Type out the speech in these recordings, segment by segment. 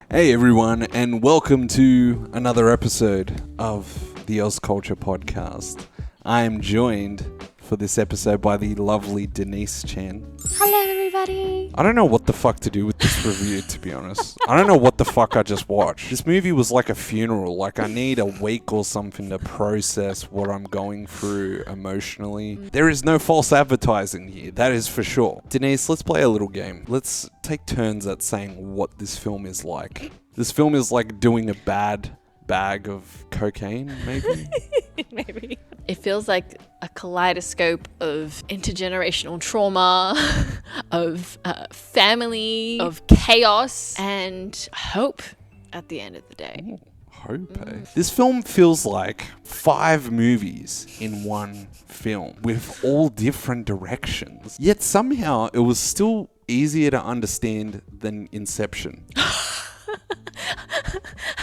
Hey everyone, and welcome to another episode of the Oz Culture Podcast. I am joined for this episode by the lovely Denise Chen. Hello everybody! I don't know what the fuck to do with this review, to be honest. I don't know what the fuck I just watched. This movie was like a funeral. Like, I need a week or something to process what I'm going through emotionally. There is no false advertising here, that is for sure. Denise, let's play a little game. Let's take turns at saying what this film is like. This film is like doing a bad bag of cocaine, maybe? Maybe. It feels like a kaleidoscope of intergenerational trauma, of family, of chaos, and hope at the end of the day. Ooh, hope, eh? This film feels like 5 movies in one film with all different directions. Yet somehow it was still easier to understand than Inception.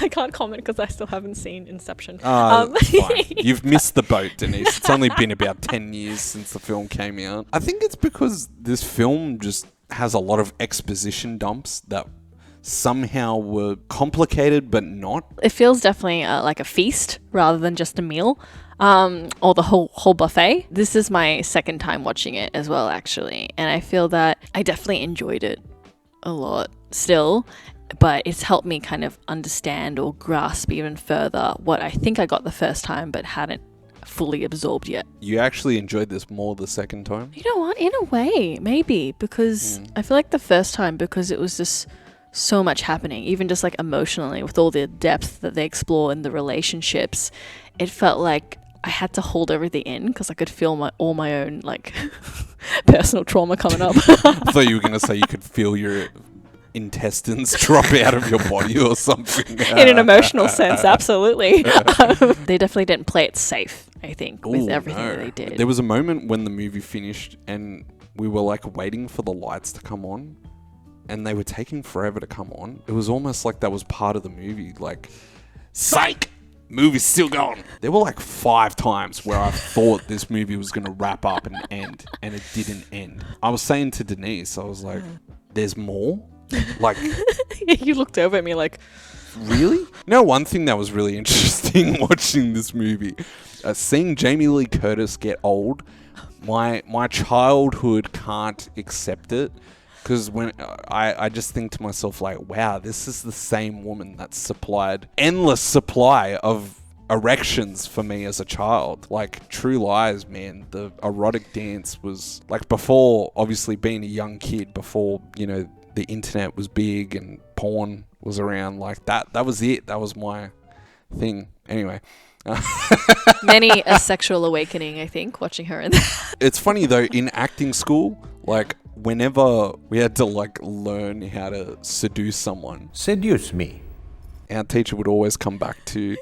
I can't comment because I still haven't seen Inception. It's fine. You've missed the boat, Denise. It's only been about 10 years since the film came out. I think it's because this film just has a lot of exposition dumps that somehow were complicated but not. It feels definitely like a feast rather than just a meal. Or the whole buffet. This is my second time watching it as well, actually. And I feel that I definitely enjoyed it a lot still. But it's helped me kind of understand or grasp even further what I think I got the first time but hadn't fully absorbed yet. You actually enjoyed this more the second time? You know what? In a way, maybe. Because I feel like the first time, because it was just so much happening, even just like emotionally with all the depth that they explore in the relationships, it felt like I had to hold everything in because I could feel all my own like personal trauma coming up. I thought you were going to say you could feel your intestines drop out of your body or something. In an emotional sense, absolutely. They definitely didn't play it safe, I think, with everything that they did. There was a moment when the movie finished and we were like waiting for the lights to come on and they were taking forever to come on. It was almost like that was part of the movie. Like, psych! Movie's still going. There were like 5 times where I thought this movie was going to wrap up and end, and it didn't end. I was saying to Denise, I was like, there's more? Like, you looked over at me like, really? You know, one thing that was really interesting watching this movie, seeing Jamie Lee Curtis get old, my childhood can't accept it. Because when I just think to myself, like, wow, this is the same woman that supplied endless supply of erections for me as a child. Like, True Lies, man, the erotic dance was, like, before, obviously, being a young kid, before, you know, the internet was big and porn was around, like, that was it. That was my thing. Anyway. Many a sexual awakening, I think, watching her in that. It's funny, though, in acting school, like, whenever we had to like learn how to seduce someone, seduce me, our teacher would always come back to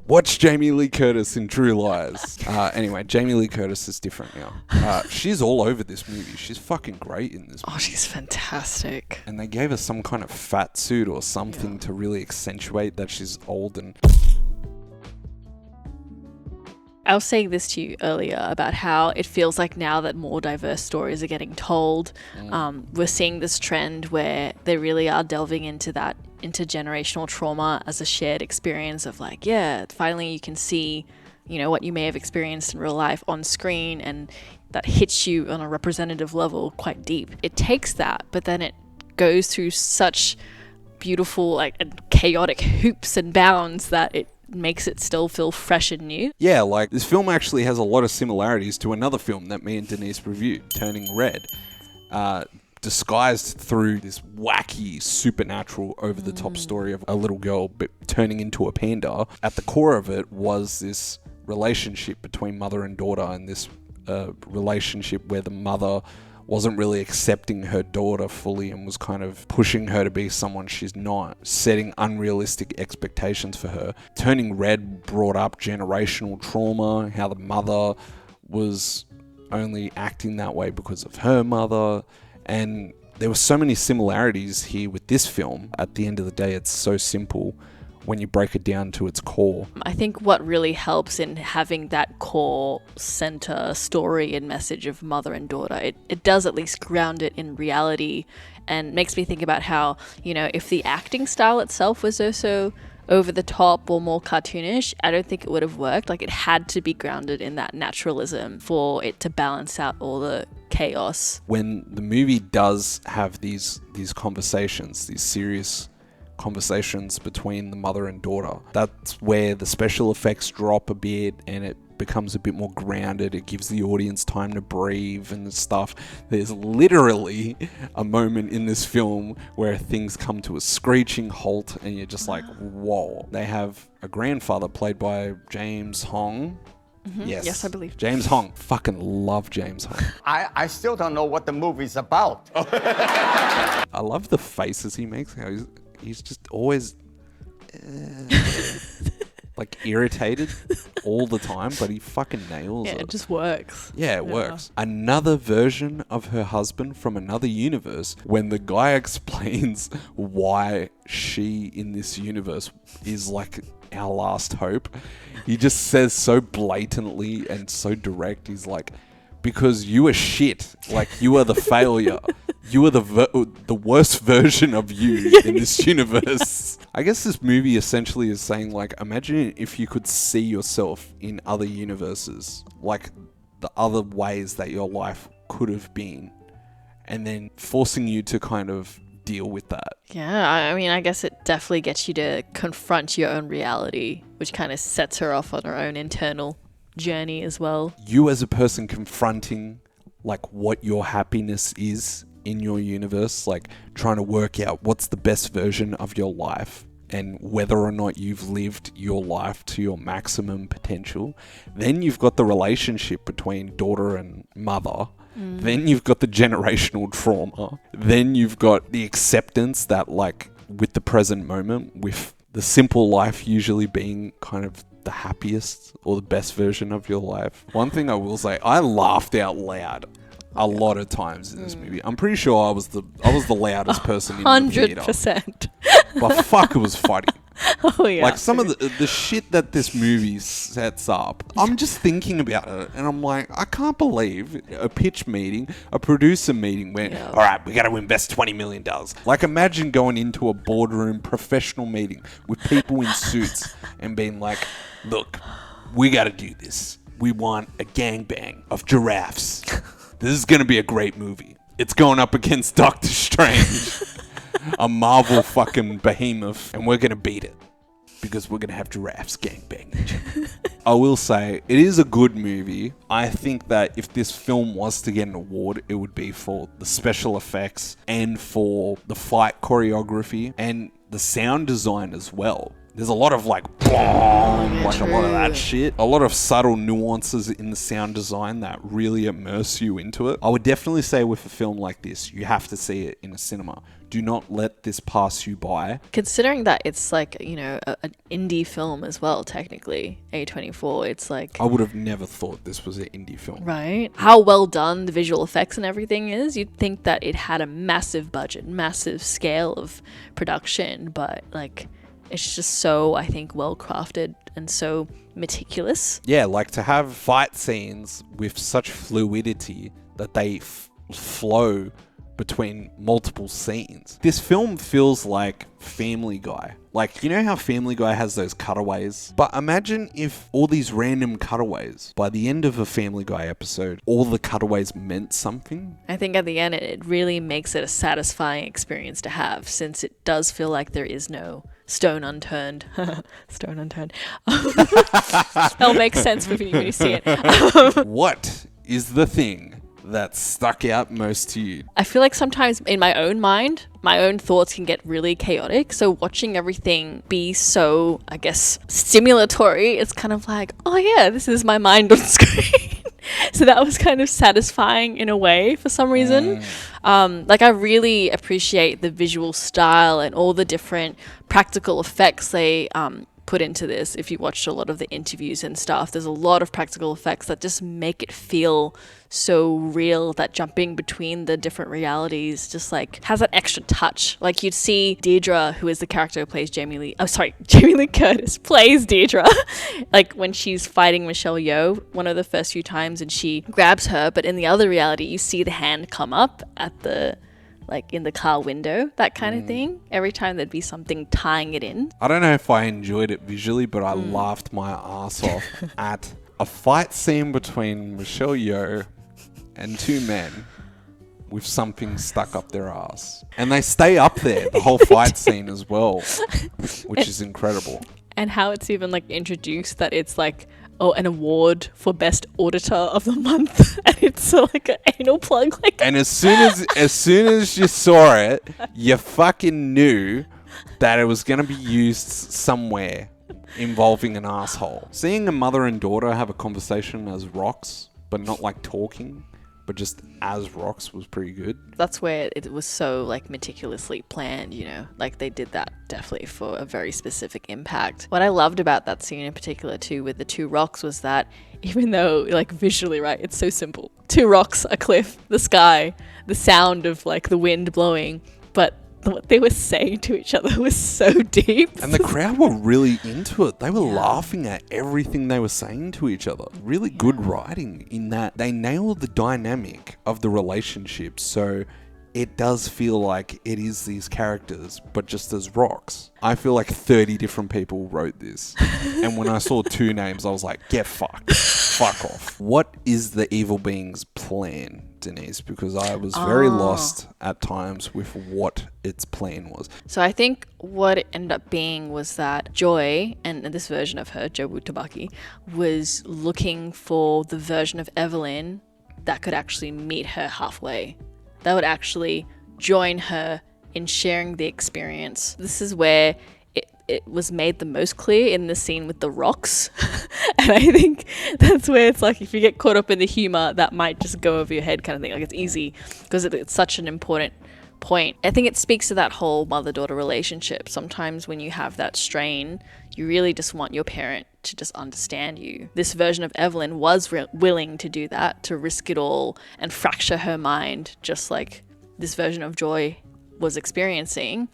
watch Jamie Lee Curtis in True Lies. Anyway, Jamie Lee Curtis is different now. She's all over this movie. She's fucking great in this movie. Oh, she's fantastic. And they gave her some kind of fat suit or something to really accentuate that she's old. And I was saying this to you earlier about how it feels like now that more diverse stories are getting told, we're seeing this trend where they really are delving into that intergenerational trauma as a shared experience of like, yeah, finally you can see, you know, what you may have experienced in real life on screen, and that hits you on a representative level quite deep. It takes that, but then it goes through such beautiful like and chaotic hoops and bounds that it makes it still feel fresh and new. Yeah, like this film actually has a lot of similarities to another film that me and Denise reviewed, Turning Red, disguised through this wacky, supernatural, over-the-top story of a little girl turning into a panda. At the core of it was this relationship between mother and daughter, and this relationship where the mother wasn't really accepting her daughter fully and was kind of pushing her to be someone she's not, setting unrealistic expectations for her. Turning Red brought up generational trauma, how the mother was only acting that way because of her mother, and there were so many similarities here with this film. At the end of the day, it's so simple. when you break it down to its core. I think what really helps in having that core center story and message of mother and daughter, it does at least ground it in reality, and makes me think about how, if the acting style itself was also over the top or more cartoonish, I don't think it would have worked. Like, it had to be grounded in that naturalism for it to balance out all the chaos. When the movie does have these conversations, these serious conversations between the mother and daughter, that's where the special effects drop a bit and it becomes a bit more grounded. It gives the audience time to breathe and stuff. There's literally a moment in this film where things come to a screeching halt and you're just like, whoa. They have a grandfather played by James Hong. Mm-hmm. Yes, I believe. James Hong. Fucking love James Hong. I still don't know what the movie's about. I love the faces he makes. How he's just always like irritated all the time, but he fucking nails it. Yeah, it just works. Yeah, it works. Another version of her husband from another universe, when the guy explains why she in this universe is like our last hope, he just says so blatantly and so direct. He's like, because you are shit. Like, you are the failure. You are the worst version of you in this universe. I guess this movie essentially is saying, like, imagine if you could see yourself in other universes, like the other ways that your life could have been, and then forcing you to kind of deal with that. Yeah, I mean, I guess it definitely gets you to confront your own reality, which kind of sets her off on her own internal journey as well. You as a person confronting like what your happiness is in your universe, like trying to work out what's the best version of your life and whether or not you've lived your life to your maximum potential. Then you've got the relationship between daughter and mother. Then you've got the generational trauma. Then you've got the acceptance that, like, with the present moment, with the simple life usually being kind of the happiest or the best version of your life. One thing I will say, I laughed out loud a lot of times in this movie. I'm pretty sure I was the loudest person in the theater. 100%. But fuck, it was funny. Oh yeah. Like, some of the shit that this movie sets up, I'm just thinking about it and I'm like, I can't believe a pitch meeting, a producer meeting where, all right, we got to invest $20 million. Like, imagine going into a boardroom professional meeting with people in suits and being like, look, we got to do this. We want a gangbang of giraffes. This is going to be a great movie. It's going up against Doctor Strange. A Marvel fucking behemoth, and we're going to beat it because we're going to have giraffes gangbang each other. I will say, it is a good movie. I think that if this film was to get an award, it would be for the special effects and for the fight choreography and the sound design as well. There's a lot of like, boom, like a lot of that shit. A lot of subtle nuances in the sound design that really immerse you into it. I would definitely say with a film like this, you have to see it in a cinema. Do not let this pass you by. Considering that it's like, an indie film as well, technically, A24, it's like... I would have never thought this was an indie film. Right? How well done the visual effects and everything is. You'd think that it had a massive budget, massive scale of production, but like... It's just so, I think, well crafted and so meticulous. Yeah, like to have fight scenes with such fluidity that they flow between multiple scenes. This film feels like Family Guy. Like, you know how Family Guy has those cutaways? But imagine if all these random cutaways, by the end of a Family Guy episode, all the cutaways meant something. I think at the end, it really makes it a satisfying experience to have, since it does feel like there is no stone unturned. Stone unturned. That'll make sense when you see it. What is the thing that stuck out most to you? I feel like sometimes in my own mind, my own thoughts can get really chaotic. So watching everything be so, I guess, stimulatory, it's kind of like, oh yeah, this is my mind on screen. So that was kind of satisfying in a way for some reason. Like, I really appreciate the visual style and all the different practical effects they put into this. If you watched a lot of the interviews and stuff, there's a lot of practical effects that just make it feel so real, that jumping between the different realities just like has that extra touch. Like you'd see Deirdre, who is the character who plays Jamie Lee Curtis plays Deirdre like when she's fighting Michelle Yeoh one of the first few times and she grabs her, but in the other reality you see the hand come up at the like in the car window, that kind of thing. Every time there'd be something tying it in. I don't know if I enjoyed it visually, but I laughed my ass off at a fight scene between Michelle Yeoh and two men with something stuck up their ass. And they stay up there, the whole fight scene as well, which is incredible. And how it's even like introduced that it's like, oh, an award for best auditor of the month, and it's like an anal plug. Like, and as soon as you saw it, you fucking knew that it was going to be used somewhere involving an asshole. Seeing a mother and daughter have a conversation as rocks, but not like talking, but just as rocks, was pretty good. That's where it was so like meticulously planned, you know, like they did that definitely for a very specific impact. What I loved about that scene in particular too with the two rocks was that even though like visually, right, it's so simple. Two rocks, a cliff, the sky, the sound of like the wind blowing, but what they were saying to each other was so deep. And the crowd were really into it. They were laughing at everything they were saying to each other. Really good writing in that they nailed the dynamic of the relationship. So it does feel like it is these characters, but just as rocks. I feel like 30 different people wrote this. And when I saw two names, I was like, get fucked. Fuck off. What is the evil being's plan, Denise? Because I was very lost at times with what its plan was. So I think what it ended up being was that Joy, and this version of her, Jobu Tabaki, was looking for the version of Evelyn that could actually meet her halfway. That would actually join her in sharing the experience. This is where it was made the most clear in the scene with the rocks. And I think that's where it's like, if you get caught up in the humor, that might just go over your head kind of thing. Like it's easy because it's such an important point. I think it speaks to that whole mother-daughter relationship. Sometimes when you have that strain, you really just want your parent to just understand you. This version of Evelyn was willing to do that, to risk it all and fracture her mind, just like this version of Joy was experiencing.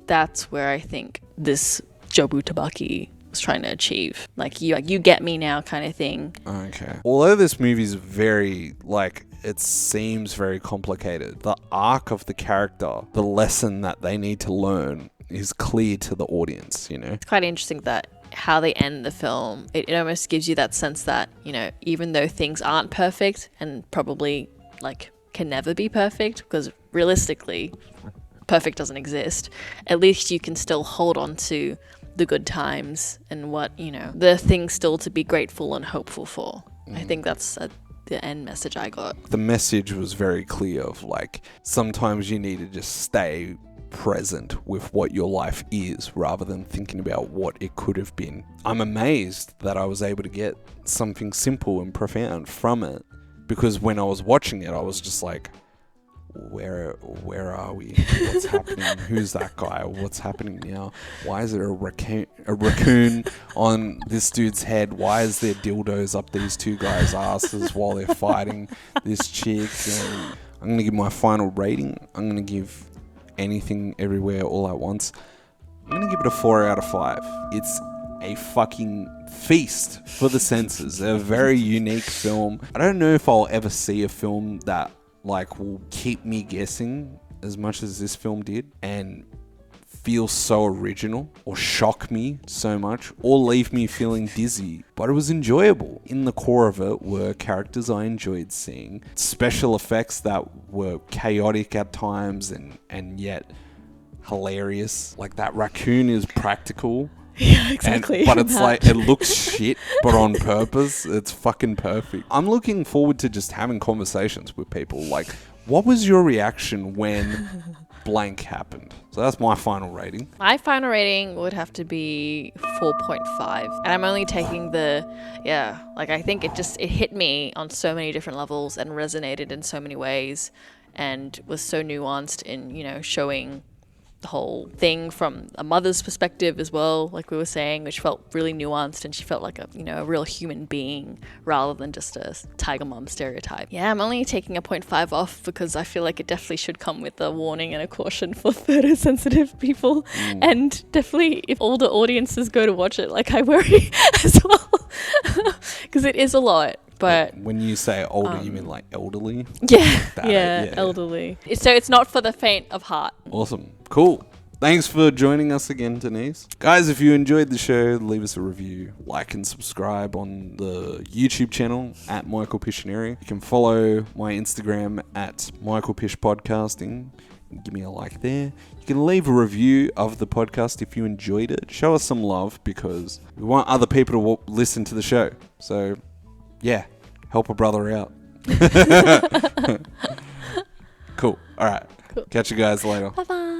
That's where I think this Jobu Tabaki was trying to achieve. Like you get me now kind of thing. Okay. Although this movie's very, like, it seems very complicated, the arc of the character, the lesson that they need to learn is clear to the audience, you know? It's quite interesting that how they end the film, it almost gives you that sense that, you know, even though things aren't perfect and probably like can never be perfect, because realistically perfect doesn't exist, at least you can still hold on to the good times and what, you know, the things still to be grateful and hopeful for. I think that's the end message I got. The message was very clear of like, sometimes you need to just stay present with what your life is rather than thinking about what it could have been. I'm amazed that I was able to get something simple and profound from it, because when I was watching it, I was just like, where are we? What's happening? Who's that guy? What's happening now? Why is there a raccoon on this dude's head? Why is there dildos up these two guys' asses while they're fighting this chick? And I'm going to give my final rating. I'm going to give Anything Everywhere All at Once, I'm going to give it a 4 out of 5. It's a fucking feast for the senses. A very unique film. I don't know if I'll ever see a film that like will keep me guessing as much as this film did and feel so original or shock me so much or leave me feeling dizzy, but it was enjoyable. In the core of it were characters I enjoyed seeing, special effects that were chaotic at times and yet hilarious. Like that raccoon is practical. Yeah, exactly. But it's like, it looks shit, but on purpose. It's fucking perfect. I'm looking forward to just having conversations with people. Like, what was your reaction when blank happened? So that's my final rating. My final rating would have to be 4.5. And I'm only taking I think it hit me on so many different levels and resonated in so many ways and was so nuanced in, you know, showing the whole thing from a mother's perspective as well, like we were saying, which felt really nuanced, and she felt like a real human being rather than just a tiger mom stereotype. Yeah, I'm only taking a 0.5 off because I feel like it definitely should come with a warning and a caution for photosensitive people. And definitely if older audiences go to watch it, like I worry as well, because it is a lot. But when you say older, you mean like elderly? Yeah, elderly. So it's not for the faint of heart. Awesome. Cool. Thanks for joining us again, Denise. Guys, if you enjoyed the show, leave us a review, like and subscribe on the YouTube channel at Michael Piscineri. You can follow my Instagram at Michael Pish Podcasting. Give me a like there. You can leave a review of the podcast if you enjoyed it. Show us some love because we want other people to listen to the show. So, yeah, help a brother out. Cool. All right. Cool. Catch you guys later. Bye-bye.